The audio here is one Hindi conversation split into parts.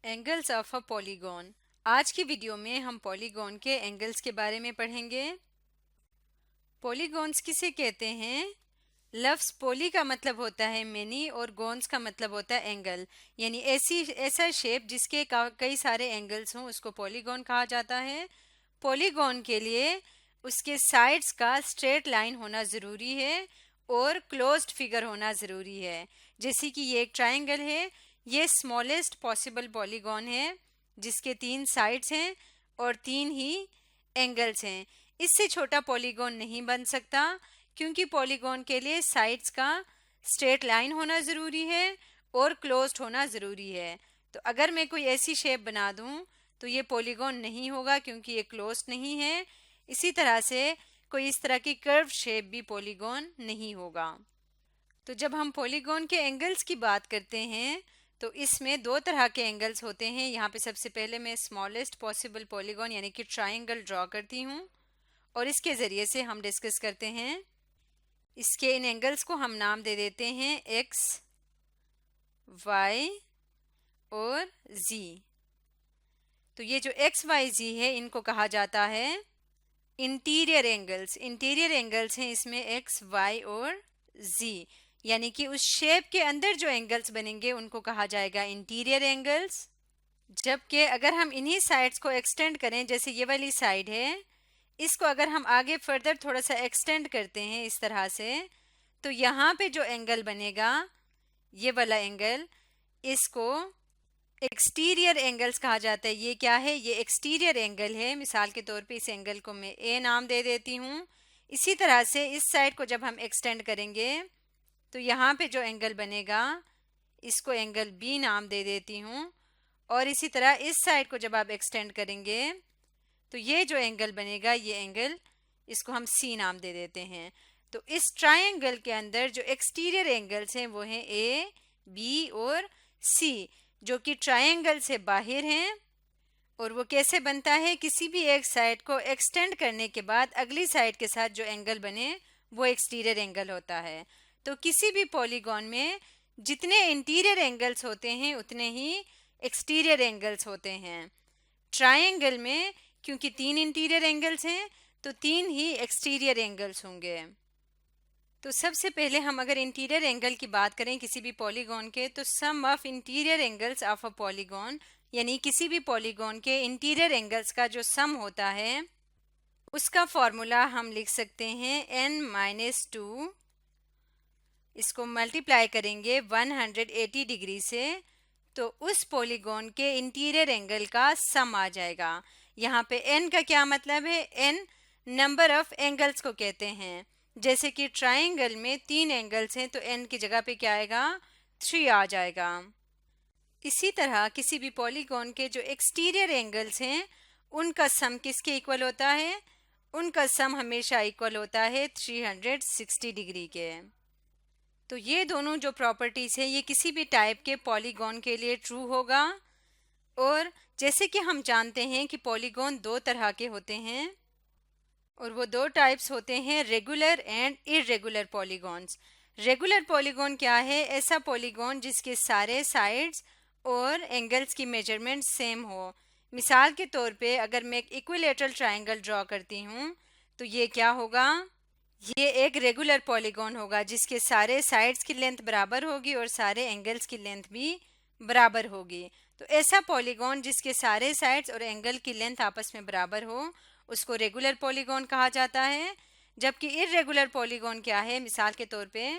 Angles of a polygon. आज की वीडियो में हम पॉलीगॉन के एंगल्स के बारे में पढ़ेंगे। पॉलीगॉन्स किसे कहते हैं? लफ्ज़ पोली का मतलब होता है मेनी और गॉन्स का मतलब होता है एंगल, यानी ऐसा शेप जिसके कई सारे एंगल्स हों उसको पॉलीगॉन कहा जाता है। पॉलीगॉन के लिए उसके साइड्स का स्ट्रेट लाइन होना ज़रूरी है और क्लोज्ड फिगर होना ज़रूरी है। जैसे कि ये एक ट्रायंगल है, ये स्मॉलेस्ट पॉसिबल पॉलीगॉन है जिसके 3 साइड्स हैं और 3 ही एंगल्स हैं। इससे छोटा पॉलीगॉन नहीं बन सकता क्योंकि पॉलीगॉन के लिए साइड्स का स्ट्रेट लाइन होना ज़रूरी है और क्लोज्ड होना ज़रूरी है। तो अगर मैं कोई ऐसी शेप बना दूं तो ये पॉलीगॉन नहीं होगा क्योंकि ये क्लोज्ड नहीं है। इसी तरह से कोई इस तरह की कर्व शेप भी पॉलीगॉन नहीं होगा। तो जब हम पॉलीगॉन के एंगल्स की बात करते हैं तो इसमें 2 तरह के एंगल्स होते हैं। यहाँ पे सबसे पहले मैं स्मॉलेस्ट पॉसिबल पॉलीगॉन यानी कि ट्रायंगल ड्रॉ करती हूँ और इसके ज़रिए से हम डिस्कस करते हैं। इसके इन एंगल्स को हम नाम दे देते हैं एक्स, वाई और जी। तो ये जो एक्स वाई जी है इनको कहा जाता है इंटीरियर एंगल्स। इंटीरियर एंगल्स हैं इसमें एक्स, वाई और जी, यानी कि उस शेप के अंदर जो एंगल्स बनेंगे उनको कहा जाएगा इंटीरियर एंगल्स। जबकि अगर हम इन्हीं साइड्स को एक्सटेंड करें, जैसे ये वाली साइड है, इसको अगर हम आगे फर्दर थोड़ा सा एक्सटेंड करते हैं इस तरह से, तो यहाँ पे जो एंगल बनेगा ये वाला एंगल, इसको एक्सटीरियर एंगल्स कहा जाता है। ये क्या है? ये एक्सटीरियर एंगल है। मिसाल के तौर पे इस एंगल को मैं ए नाम दे देती हूँ। इसी तरह से इस साइड को जब हम एक्सटेंड करेंगे तो यहाँ पे जो एंगल बनेगा इसको एंगल बी नाम दे देती हूँ। और इसी तरह इस साइड को जब आप एक्सटेंड करेंगे तो ये जो एंगल बनेगा ये एंगल, इसको हम सी नाम दे देते हैं। तो इस ट्रायंगल के अंदर जो एक्सटीरियर एंगल्स हैं वो हैं ए, बी और सी, जो कि ट्रायंगल से बाहर हैं। और वो कैसे बनता है? किसी भी एक साइड को एक्सटेंड करने के बाद अगली साइड के साथ जो एंगल बने वो एक्सटीरियर एंगल होता है। तो किसी भी पॉलीगॉन में जितने इंटीरियर एंगल्स होते हैं उतने ही एक्सटीरियर एंगल्स होते हैं। ट्रायंगल में क्योंकि 3 इंटीरियर एंगल्स हैं तो 3 ही एक्सटीरियर एंगल्स होंगे। तो सबसे पहले हम अगर इंटीरियर एंगल की बात करें किसी भी पॉलीगॉन के, तो sum of interior angles of a polygon, यानी किसी भी पॉलीगॉन के इंटीरियर एंगल्स का जो सम होता है उसका फॉर्मूला हम लिख सकते हैं n-2। इसको मल्टीप्लाई करेंगे 180 डिग्री से तो उस पॉलीगॉन के इंटीरियर एंगल का सम आ जाएगा। यहाँ पे n का क्या मतलब है? n नंबर ऑफ एंगल्स को कहते हैं। जैसे कि ट्रायंगल में 3 एंगल्स हैं तो n की जगह पे क्या आएगा? 3 आ जाएगा। इसी तरह किसी भी पॉलीगॉन के जो एक्सटीरियर एंगल्स हैं उनका सम किसके इक्वल होता है? उनका सम हमेशा इक्वल होता है 360 डिग्री के। तो ये दोनों जो प्रॉपर्टीज है ये किसी भी टाइप के पॉलीगॉन के लिए ट्रू होगा। और जैसे कि हम जानते हैं कि पॉलीगॉन 2 तरह के होते हैं और वो 2 टाइप्स होते हैं, regular and irregular polygons. Regular polygon क्या है? ऐसा पॉलीगॉन जिसके सारे साइड्स और एंगल्स की मेजरमेंट सेम हो। मिसाल के तौर पे अगर मैं एक इक्विलेटरल ट्रायंगल ड्रॉ करती हूँ तो ये क्या होगा? ये एक रेगुलर पॉलीगॉन होगा जिसके सारे साइड्स की लेंथ बराबर होगी और सारे एंगल्स की लेंथ भी बराबर होगी। तो ऐसा पॉलीगॉन जिसके सारे साइड्स और एंगल की लेंथ आपस में बराबर हो उसको रेगुलर पॉलीगॉन कहा जाता है। जबकि इरेगुलर पॉलीगॉन क्या है? मिसाल के तौर पे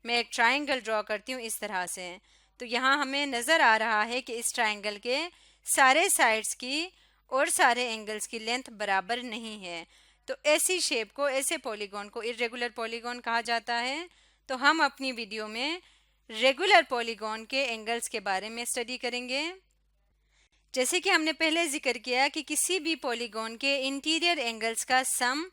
मैं एक ट्रायंगल ड्रॉ करती हूँ इस तरह से, तो यहाँ हमें नज़र आ रहा है कि इस ट्रायंगल के सारे साइड्स की और सारे एंगल्स की लेंथ बराबर नहीं है। तो ऐसी शेप को, ऐसे पॉलीगॉन को इरेगुलर पॉलीगॉन कहा जाता है। तो हम अपनी वीडियो में रेगुलर पॉलीगॉन के एंगल्स के बारे में स्टडी करेंगे। जैसे कि हमने पहले जिक्र किया कि किसी भी पॉलीगॉन के इंटीरियर एंगल्स का सम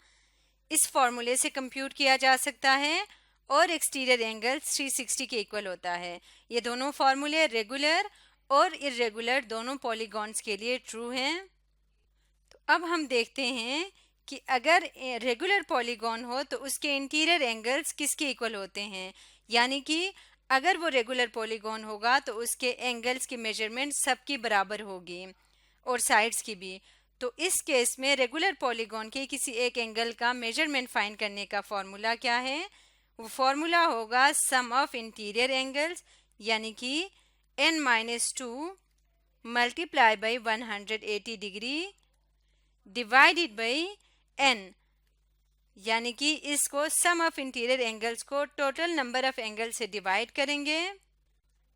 इस फॉर्मूले से कंप्यूट किया जा सकता है और एक्सटीरियर एंगल्स 360 के इक्वल होता है। ये दोनों फॉर्मूले रेगुलर और इरेगुलर दोनों पॉलीगॉन्स के लिए ट्रू हैं। तो अब हम देखते हैं कि अगर रेगुलर पॉलीगॉन हो तो उसके इंटीरियर एंगल्स किसके इक्वल होते हैं, यानी कि अगर वो रेगुलर पॉलीगॉन होगा तो उसके एंगल्स की मेजरमेंट सबकी बराबर होगी और साइड्स की भी। तो इस केस में रेगुलर पॉलीगॉन के किसी एक एंगल का मेजरमेंट फाइंड करने का फॉर्मूला क्या है? वो फॉर्मूला होगा सम ऑफ इंटीरियर एंगल्स, यानी कि n-2 multiply by 180 degree divided by n, यानी कि इसको सम ऑफ इंटीरियर एंगल्स को टोटल नंबर ऑफ एंगल से डिवाइड करेंगे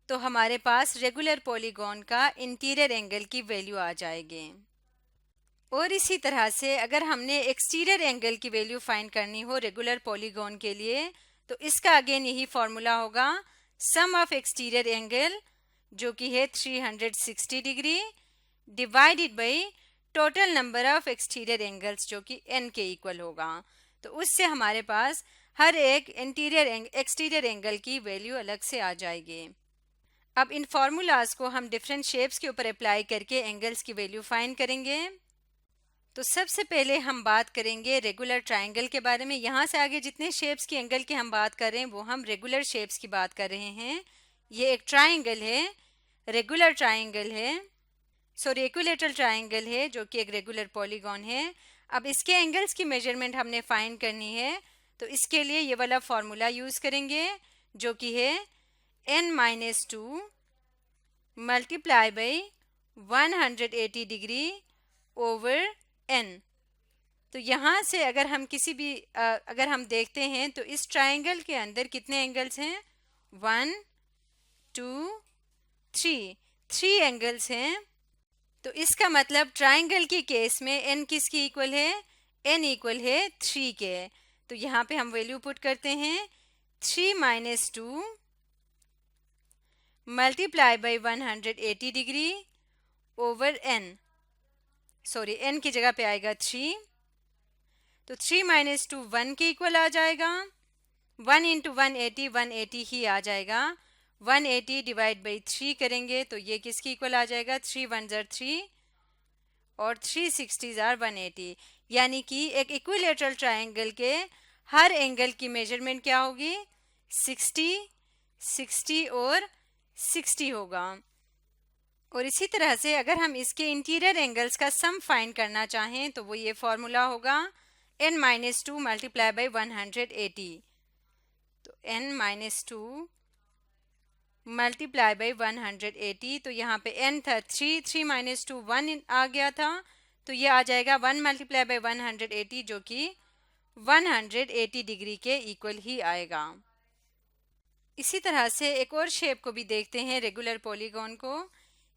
तो हमारे पास रेगुलर पॉलीगॉन का इंटीरियर एंगल की वैल्यू आ जाएगी। और इसी तरह से अगर हमने एक्सटीरियर एंगल की वैल्यू फाइंड करनी हो रेगुलर पॉलीगॉन के लिए तो इसका अगेन यही फॉर्मूला होगा सम ऑफ एक्सटीरियर एंगल, जो कि है 360 degree divided by total number of exterior angles, जो कि n के इक्वल होगा। तो उससे हमारे पास हर एक एक्सटीरियर एंगल की वैल्यू अलग से आ जाएगी। अब इन फार्मूलाज को हम डिफरेंट शेप्स के ऊपर अप्लाई करके एंगल्स की वैल्यू फाइंड करेंगे। तो सबसे पहले हम बात करेंगे रेगुलर ट्रायंगल के बारे में। यहाँ से आगे जितने शेप्स की एंगल की हम बात कर रहे हैं वो हम रेगुलर शेप्स की बात कर रहे हैं। ये एक ट्रायंगल है, रेगुलर ट्रायंगल है, सॉरी इक्विलैटरल ट्रायंगल है, जो कि एक रेगुलर पॉलीगॉन है। अब इसके एंगल्स की मेजरमेंट हमने फाइंड करनी है तो इसके लिए ये वाला फॉर्मूला यूज करेंगे, जो कि है n-2 multiply by 180 degree over n। तो यहाँ से अगर हम अगर हम देखते हैं तो इस ट्रायंगल के अंदर कितने एंगल्स हैं? 1 2 3, 3 एंगल्स हैं। तो इसका मतलब ट्रायंगल के केस में n किसकी इक्वल है? n इक्वल है 3 के। तो यहाँ पे हम वैल्यू पुट करते हैं 3-2 multiply by 180 degree over n, sorry n की जगह पे आएगा 3। तो 3-2 1 के इक्वल आ जाएगा। 1 इंटू 180 180 ही आ जाएगा। 180 डिवाइड बाई 3 करेंगे तो ये किसकी इक्वल आ जाएगा? 3 1 ज़र 3 और 360 ज़ार 180, यानी कि एक इक्विलैटरल ट्रायंगल के हर एंगल की मेजरमेंट क्या होगी? 60 60 और 60 होगा। और इसी तरह से अगर हम इसके इंटीरियर एंगल्स का सम फाइंड करना चाहें तो वो ये फॉर्मूला होगा n-2 मल्टीप्लाई बाई 180। तो n-2 मल्टीप्लाई बाई 180, तो यहाँ पे n था 3, 3-2 1 आ गया था, तो ये आ जाएगा 1 मल्टीप्लाई बाई 180, जो कि 180 डिग्री के इक्वल ही आएगा। इसी तरह से एक और शेप को भी देखते हैं रेगुलर पॉलीगॉन को।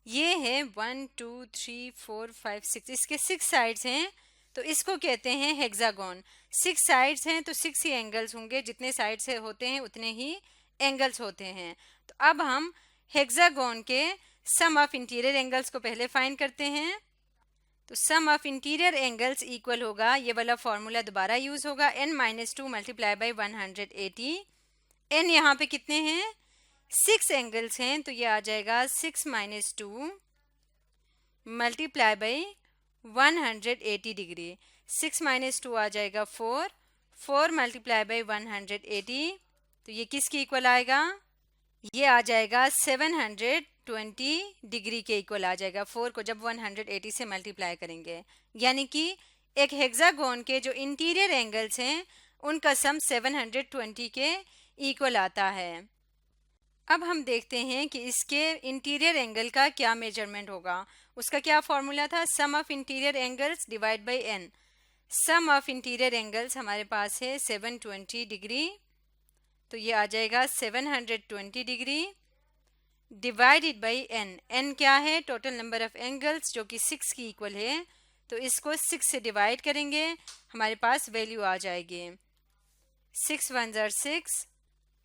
ये है 1 2 3 4 5 6, इसके 6 साइड्स हैं तो इसको कहते हैं हेक्सागोन। 6 साइड्स हैं तो 6 ही एंगल्स होंगे, जितने साइड्स होते हैं उतने ही एंगल्स होते हैं। तो अब हम हेक्सागोन के सम ऑफ इंटीरियर एंगल्स को पहले फाइंड करते हैं। तो sum of interior angles equal होगा, ये वाला फॉर्मूला दोबारा यूज होगा, n-2 मल्टीप्लाई बाई 180। n यहाँ पे कितने हैं? 6 एंगल्स हैं तो ये आ जाएगा 6-2 मल्टीप्लाई बाई 180 डिग्री। 6-2 आ जाएगा 4, 4 मल्टीप्लाई बाई 180, तो ये किसकी इक्वल आएगा? ये आ जाएगा 720 डिग्री के इक्वल आ जाएगा। 4 को जब 180 से मल्टीप्लाई करेंगे, यानी कि एक हेक्सागोन के जो इंटीरियर एंगल्स हैं उनका सम 720 के इक्वल आता है। अब हम देखते हैं कि इसके इंटीरियर एंगल का क्या मेजरमेंट होगा। उसका क्या फॉर्मूला था? Sum of interior angles divide by n। Sum of interior angles हमारे पास है 720 डिग्री, तो ये आ जाएगा 720 degree divided by n। n क्या है? टोटल नंबर ऑफ एंगल्स, जो कि 6 की इक्वल है। तो इसको 6 से डिवाइड करेंगे, हमारे पास वैल्यू आ जाएगी 6 1 ज़र 6,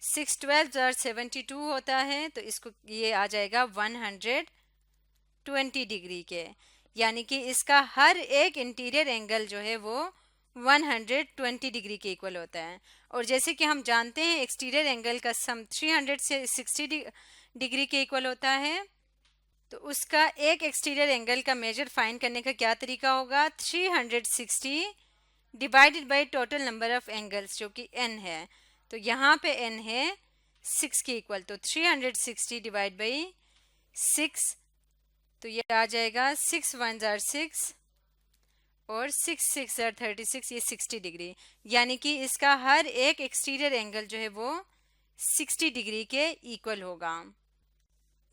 6 12 ज़र 72 होता है, तो इसको ये आ जाएगा 120 डिग्री के, यानी कि इसका हर एक इंटीरियर एंगल जो है वो 120 डिग्री के इक्वल होता है। और जैसे कि हम जानते हैं एक्सटीरियर एंगल का सम 360 डिग्री के इक्वल होता है, तो उसका एक एक्सटीरियर एंगल का मेजर फाइंड करने का क्या तरीका होगा? 360 divided by total number of angles, जो कि n है। तो यहाँ पे n है 6 के इक्वल, तो 360 डिवाइड बाई 6, तो ये आ जाएगा 6 1 जार 6 और 6 6 जार 36, ये 60 डिग्री, यानी कि इसका हर एक एक्सटीरियर एंगल जो है वो 60 डिग्री के इक्वल होगा।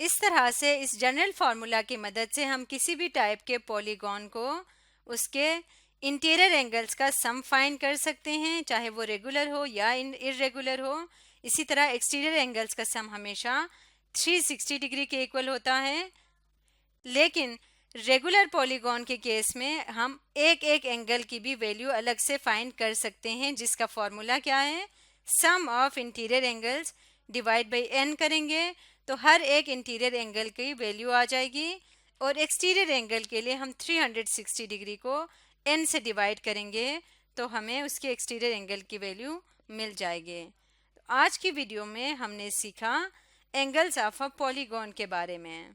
इस तरह से इस जनरल फार्मूला की मदद से हम किसी भी टाइप के पॉलीगॉन को उसके इंटीरियर एंगल्स का सम फाइंड कर सकते हैं, चाहे वो रेगुलर हो या इरेगुलर हो। इसी तरह एक्सटीरियर एंगल्स का सम हमेशा 360 डिग्री के इक्वल होता है, लेकिन रेगुलर पॉलीगॉन के केस में हम एक एक एंगल की भी वैल्यू अलग से फाइंड कर सकते हैं, जिसका फॉर्मूला क्या है, sum of interior angles divide by n करेंगे तो हर एक इंटीरियर एंगल की वैल्यू आ जाएगी, और एक्सटीरियर एंगल के लिए हम 360 डिग्री को n से डिवाइड करेंगे तो हमें उसके एक्सटीरियर एंगल की वैल्यू मिल जाएगी। तो आज की वीडियो में हमने सीखा एंगल्स ऑफ अ पॉलीगॉन के बारे में।